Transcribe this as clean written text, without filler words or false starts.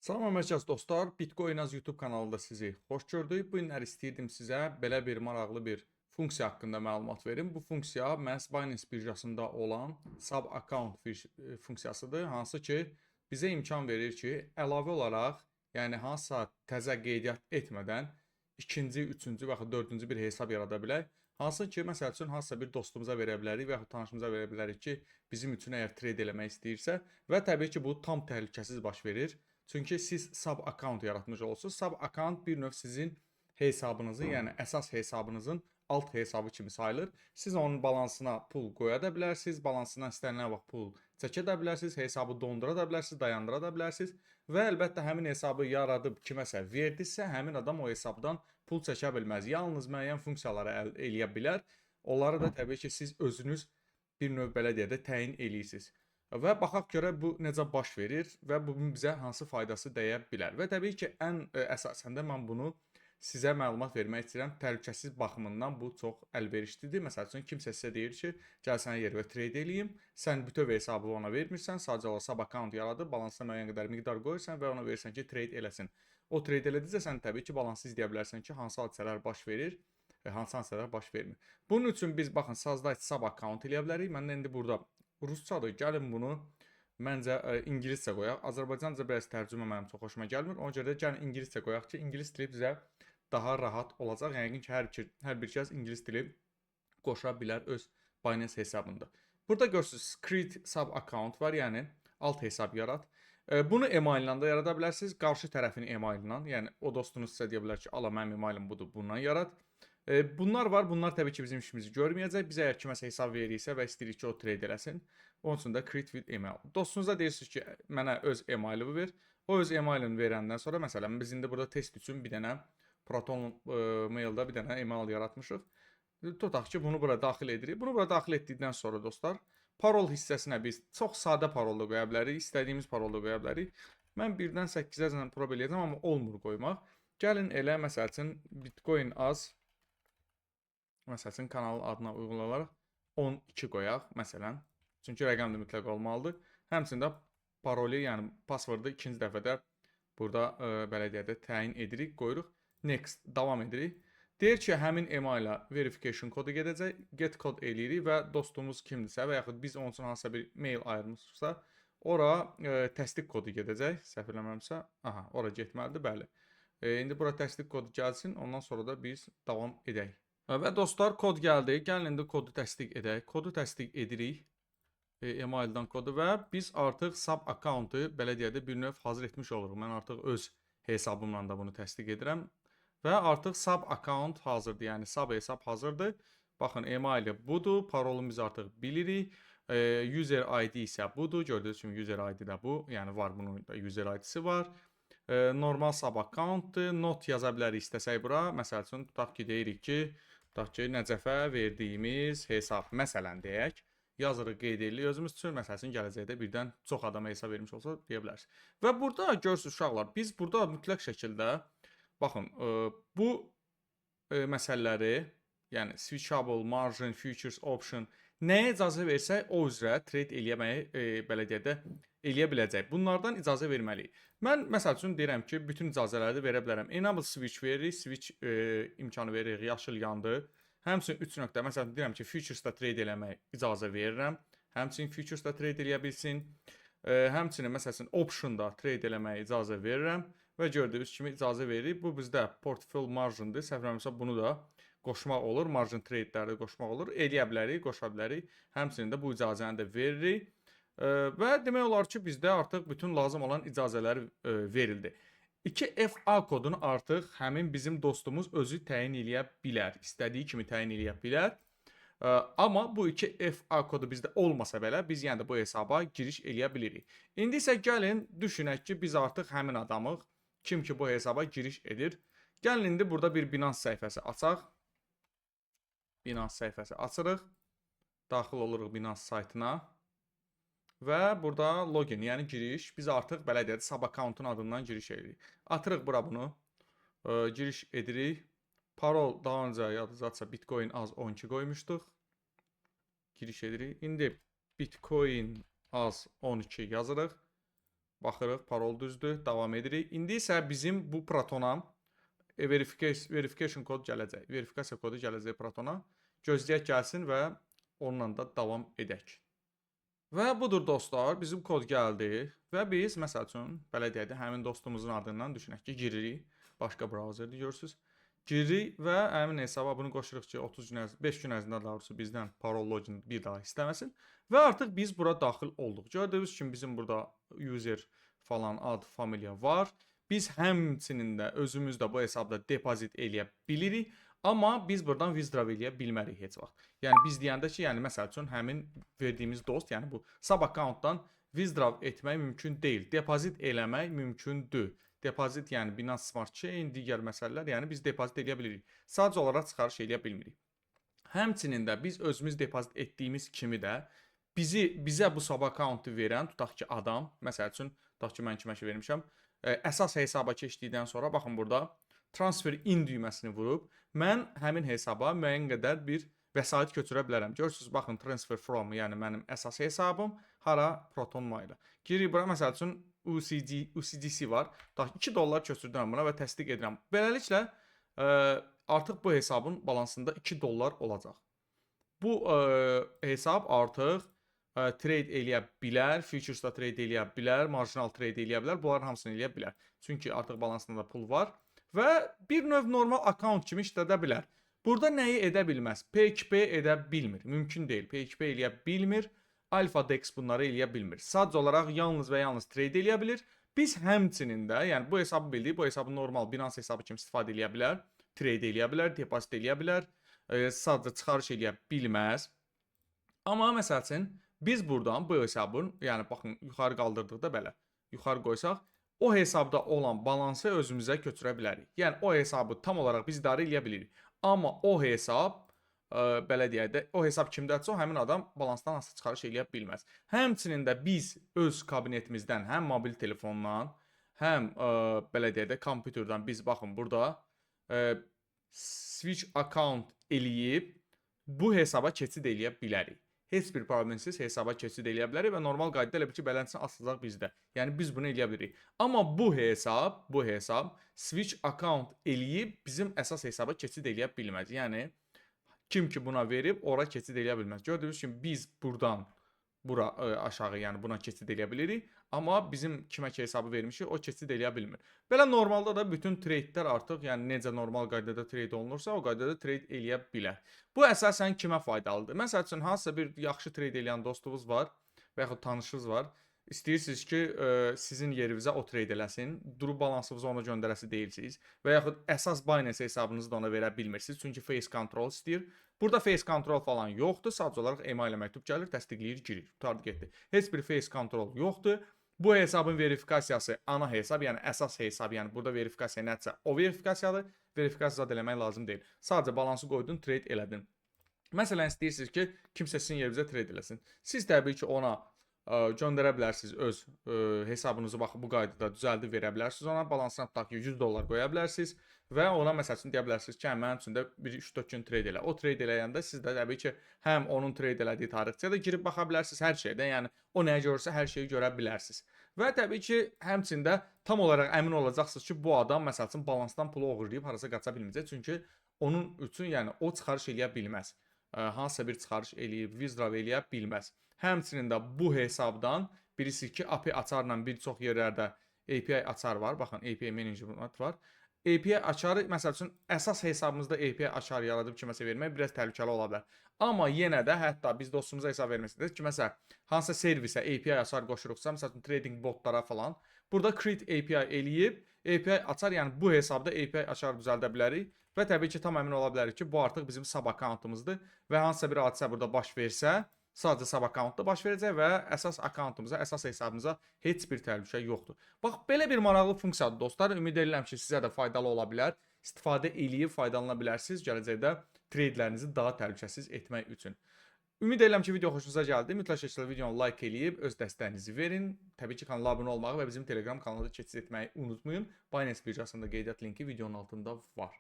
Salam əməkdaş dostlar, Bitcoin az YouTube kanalında sizi xoş gördük. Bu günlər istəyirdim sizə belə bir maraqlı bir funksiya haqqında məlumat verim. Bu funksiya məhz Binance birjasında olan sub account funksiyasıdır, hansı ki bizə imkan verir ki, əlavə olaraq, yəni hansısa təzə qeydiyyat etmədən ikinci, üçüncü və yaxud dördüncü bir hesab yarada bilək. Hansı ki, məsəl üçün hansısa bir dostumuza verə bilərik və yaxud tanışımıza verə bilərik ki, bizim üçün əgər trade eləmək istəyirsə və təbii ki, bu tam təhlükəsiz baş verir. Çünki siz sub account yaratmış olursunuz. Sub account bir növ sizin hesabınızın, yəni əsas hesabınızın alt hesabı kimi sayılır. Siz onun balansına pul qoya da bilərsiniz, balansından istənilən vaxt pul çəkə də bilərsiniz, hesabı dondura da bilərsiniz, dayandıra da bilərsiniz və əlbəttə həmin hesabı yaradıb kiməsə verdinizsə, həmin adam o hesabdan pul çəkə bilməz. Yalnız müəyyən funksiyaları əldə edə bilər. Onları da təbii ki, siz özünüz bir növ belə deyə də təyin eləyirsiniz. Və baxaq görək bu necə baş verir və bunun bizə hansı faydası dəyə bilər. Və təbii ki, ən əsasında mən bunu sizə məlumat vermək istəyirəm. Təhlükəsiz baxımından bu çox əlverişlidir. Məsəl üçün kimsə sizə deyir ki, gəl sənə yerə trade eləyim. Sən bütöv hesabı ona vermirsən, sadəcə olaraq sub account yaradıb, balansına müəyyən qədər miqdar qoyursan və ona verirsən ki, trade eləsin. O trade elədikcə sən təbii ki, balansı izləyə bilərsən ki, hansı hadisələr baş verir və hansı hadisələr baş vermir. Bunun üçün biz baxın, sazda sub account eləyə bilərik. Mən indi burada rusçadır. Gəlin bunu məncə ingiliscə qoyaq. Azərbaycanca biraz tərcümə mənim çox xoşuma gəlmir. Ona görə də gəlin ingiliscə qoyaq ki, ingilis dili bizə daha rahat olacaq. Yəqin ki, hər bir kəs ingilis dili qoşa bilər öz Binance hesabında. Burada görürsünüz create sub account var, yəni alt hesab yarat. Bunu email ilə də yarada bilərsiniz, qarşı tərəfin email ilə. Yəni o dostunuz sizə deyə bilər ki, ala mənim emailim budur, bundan yarat. Bunlar var. Bunlar təbii ki, bizim işimizi görməyəcək. Biz əgər kiməsə hesab veririksə və istəyirik ki, o trade eləsin, onun üçün də create with email. Dostunuza deyirsiniz ki, mənə öz emailimi ver. O öz emailini verəndən sonra, məsələn, biz indi burada test üçün bir dənə Proton maildə bir dənə email yaratmışıq. Tutaq ki, bunu bura daxil edirik. Bunu bura daxil etdikdən sonra dostlar, parol hissəsinə biz çox sadə parol da qoya bilərik, istədiyimiz parol da qoya bilərik. Mən 1-dən 8-ə prob eləyəcəm, amma olmur qoymaq. Gəlin elə, məsəl üçün, Bitcoin az, məsəl üçün, kanalın adına uyğun olaraq 12 qoyaq, məsələn. Çünki rəqəm də mütləq olmalıdır. Həmçində paroli, yəni passwordu ikinci dəfədə burada belə deyək də təyin edirik, qoyuruq. Next, davam edirik. Deyir ki, həmin emaila verification kodu gedəcək, get kod eləyirik və dostumuz kimdirsə və yaxud biz onun üçün hansısa bir mail ayırmışıqsa, ora təsdiq kodu gedəcək, səhv eləmirəmsə. Aha, ora getməlidir, bəli. İndi bura təsdiq kodu gəlsin, ondan sonra da biz davam edək. Və dostlar, kod gəldi. Gəlin indi kodu təsdiq edək. Kodu təsdiq edirik. Emaildən kodu və biz artıq sub accountu belə deyək də bir növ hazır etmiş oluruq. Mən artıq öz hesabımla da bunu təsdiq edirəm. Və artıq sub account hazırdır. Yəni sub hesab hazırdır. Baxın, emaili budur. Parolunu biz artıq bilirik. User ID isə budur. Gördüyünüz kimi user ID də bu. Yəni var, bunun da user ID-si var. Normal sub accountdur. Not yaza bilərik istəsək bura. Məsəl üçün, tutaq ki, deyirik ki, Nəcəfə verdiyimiz hesab, məsələn deyək, yazırıq, qeyd edirik özümüz üçün, məsəl üçün gələcəkdə birdən çox adama hesab vermiş olsa deyə bilərsiniz. Və burada görürsünüz uşaqlar, biz burada mütləq şəkildə, baxın, bu məsələləri, yəni switchable, margin, futures, option, nəyə icazə versək, o üzrə trade eləməyi, belə deyək də, eləyə biləcək. Bunlardan icazə verməliyik. Mən, məsəl üçün, deyirəm ki, bütün icazələri də verə bilərəm. Enable switch veririk, switch imkanı veririk, yaşıl yandı. Həmçinin 3 nöqtə, məsələn, deyirəm ki, futures-da trade eləmək icazə verirəm. Həmçinin futures-da trade eləyə bilsin. Həmçinin, məsələn, option-da trade eləməyə icazə verirəm. Və gördüyünüz kimi icazə veririk. Bu bizdə portfolio margin-dir. Səhv eləmirəmsə, bunu da qoşmaq olur. Margin trade-ləri qoşmaq olur. Eləyə bilərik, qoşa bilərik. Həmçinin də bu icazəni də veririk. Və demək olar ki, bizdə artıq bütün lazım olan icazələr verildi. 2FA kodunu artıq həmin bizim dostumuz özü təyin eləyə bilər. İstədiyi kimi təyin eləyə bilər. Amma bu 2FA kodu bizdə olmasa belə, biz yəni də bu hesaba giriş eləyə bilirik. İndi isə gəlin, düşünək ki, biz artıq həmin adamıq. Kim ki bu hesaba giriş edir. Gəlin, indi burada bir Binance səhifəsi açaq. Binance səhifəsi açırıq. Daxil oluruq Binance saytına. Və burada login, yəni giriş, biz artıq belə deyək, sub accountun adından giriş edirik. Atırıq bura bunu, giriş edirik. Parol daha öncə yadınızdaca Bitcoin az 12 qoymuşduq. Giriş edirik. İndi Bitcoin az 12 yazırıq. Baxırıq, parol düzdür, davam edirik. İndi isə bizim bu Protona verification kod gələcək. Verifikasiya kodu gələcək Protona. Gözləyək gəlsin və onunla da davam edək. Və budur dostlar, bizim kod gəldi və biz məsəl üçün belə deyək də həmin dostumuzun adından düşünək ki, giririk. Başqa brauzerdə görürsüz. Giririk və həmin hesaba bunu qoşuruq ki, 5 gün ərzində daha doğrusu bizdən parol login bir daha istəməsin və artıq biz bura daxil olduq. Gördüyünüz kimi bizim burada user falan ad, familiya var. Biz həmçinin də özümüz də bu hesabda depozit eləyə bilirik. Amma biz buradan withdraw eləyə bilmərik heç vaxt. Yəni biz deyəndə ki, yəni məsəl üçün həmin verdiyimiz dost, yəni bu sub accountdan withdraw etmək mümkün deyil. Depozit eləmək mümkündür. Depozit yəni Binance Smart Chain, digər məsələlər, yəni biz depozit eləyə bilirik. Sadəcə olaraq çıxarış eləyə bilmirik. Həmçinin də biz özümüz depozit etdiyimiz kimi də bizə bu sub accountu verən, tutaq ki, adam, məsəl üçün, tutaq ki, mən kimə vermişəm, əsas hesaba keçdikdən sonra baxın burada transfer in düyməsini vurub mən həmin hesaba müəyyən qədər bir vəsait köçürə bilərəm. Görürsüz, baxın transfer from, yəni mənim əsas hesabım hara Protonma ilə. Giririk bura, məsəl üçün UCDC var. $2 köçürdüm buna və təsdiq edirəm. Beləliklə artıq bu hesabın balansında $2 olacaq. Bu hesab artıq trade eləyə bilər, futuresda trade eləyə bilər, marjinal trade eləyə bilər. Bunların hamısını eləyə bilər. Çünki artıq balansında da pul var və bir növ normal account kimi işlədə bilər. Burada nəyi edə bilməz? PHP edə bilmir. Mümkün deyil. PHP eləyə bilmir. AlphaDex bunları eləyə bilmir. Sadəcə olaraq yalnız və yalnız trade eləyə bilir. Biz həmçinin də, yəni bu hesabı bildik, bu hesabı normal Binance hesabı kimi istifadə eləyə bilər, trade eləyə bilər, depozit eləyə bilər, sadəcə çıxarış eləyə bilməz. Amma məsəl üçün biz buradan bu hesabın, yəni baxın yuxarı qaldırdıqda belə, yuxarı qoysaq, o hesabda olan balansı özümüzə köçürə bilərik. Yəni o hesabı tam olaraq biz idarə eləyə bilirik. Amma o hesab belə deyək də, o hesab kimdədirsə, o həmin adam balansdan asılı çıxarış eləyə bilməz. Həmçinin də biz öz kabinetimizdən, həm mobil telefondan, həm belə deyək də, kompüterdən biz baxın burada switch account eləyib bu hesaba keçid eləyə bilərik. Heç bir problemsiz hesaba keçid eləyə bilərik və normal qaydada elə bir ki, bələnsin asılacaq bizdə. Yəni biz bunu eləyə bilirik. Amma bu hesab switch account eləyib bizim əsas hesaba keçid eləyə bilməz. Yəni kim ki buna verib, ora keçid eləyə bilməz. Gördüyünüz kimi biz buradan bura aşağı, yəni buna keçid eləyə bilirik. Amma bizim kimə ki hesabı vermişik, o keçid eləyə bilmir. Belə normalda da bütün trade'lər artıq, yəni necə normal qaydada trade olunursa, o qaydada trade eləyə bilər. Bu əsasən kimə faydalıdır? Məsəl üçün, hansısa bir yaxşı trade eləyən dostunuz var və yaxud tanışınız var. İstəyirsiniz ki, sizin yerinizə o trade eləsin, durub balansınızı ona göndərəsi deyilsiniz və yaxud əsas Binance hesabınızı da ona verə bilmirsiniz, çünki face control istəyir. Burada face control falan yoxdur, sadəcə olaraq email ilə məktub gəlir, təsdiqləyir, girir, tutardı getdi. Heç bir face control yoxdur. Bu hesabın verifikasiyası ana hesab, yəni əsas hesab, yəni burada verifikasiya nədirsə, o verifikasiyadır, verifikasiya zad eləmək lazım deyil. Sadəcə balansı qoydun, trade elədin. Məsələn, istəyirsiniz ki, kimsə sizin yerinizə trade eləsin. Siz təbii ki, ona göndərə bilərsiniz öz hesabınızı baxıb bu qaydada düzəldib verə bilərsiniz. Ona balansına tutaq ki, $100 qoya bilərsiniz və ona məsəl üçün deyə bilərsiniz ki, mənim üçün də bir 3-4 gün trade elə. O trade eləyəndə siz də təbii ki, həm onun trade elədiyi tarixçəyə də girib baxa bilərsiniz hər şeydən. Yəni o nəyə görürsə hər şeyi görə bilərsiniz. Və təbii ki, həmçində tam olaraq əmin olacaqsınız ki, bu adam məsəl üçün balansdan pulu oğurlayıb harasa qaça bilməyəcək. Çünki onun üçün yəni o çıxarış eləyə bilməz. Hansısa bir çıxarış eləyib, withdraw eləyə bilməz. Həmçinin də bu hesabdan birisi ki, API açarla bir çox yerlərdə API açar var. Baxın, API management var. API açarı, məsəl üçün, əsas hesabımızda API açar yaradıb kiməsə vermək biraz təhlükəli ola bilər. Amma yenə də hətta biz dostumuza hesab verməsiniz ki, məsəl, hansısa servisə API açar qoşuruqsa, məsəl üçün, trading botlara falan, burada create API eləyib, API açar, yəni bu hesabda API açar düzəldə bilərik və təbii ki, tam əmin ola bilərik ki, bu artıq bizim sub accountımızdır və hansısa bir hadisə burada baş versə, sadəcə sub accountda baş verəcək və əsas accountumuza, əsas hesabımıza heç bir təhlükə yoxdur. Bax, belə bir maraqlı funksiyadır dostlar. Ümid edirəm ki, sizə də faydalı ola bilər. İstifadə eləyib faydalana bilərsiniz gələcəkdə tradelərinizi daha təhlükəsiz etmək üçün. Ümid edirəm ki, video xoşunuza gəldi. Mütləq şəkildə videonu like eləyib öz dəstəyinizi verin. Təbii ki, kanala abunə olmağı və bizim Telegram kanalına keçid etməyi unutmayın. Binance birjasında qeydiyyat linki videonun altında var.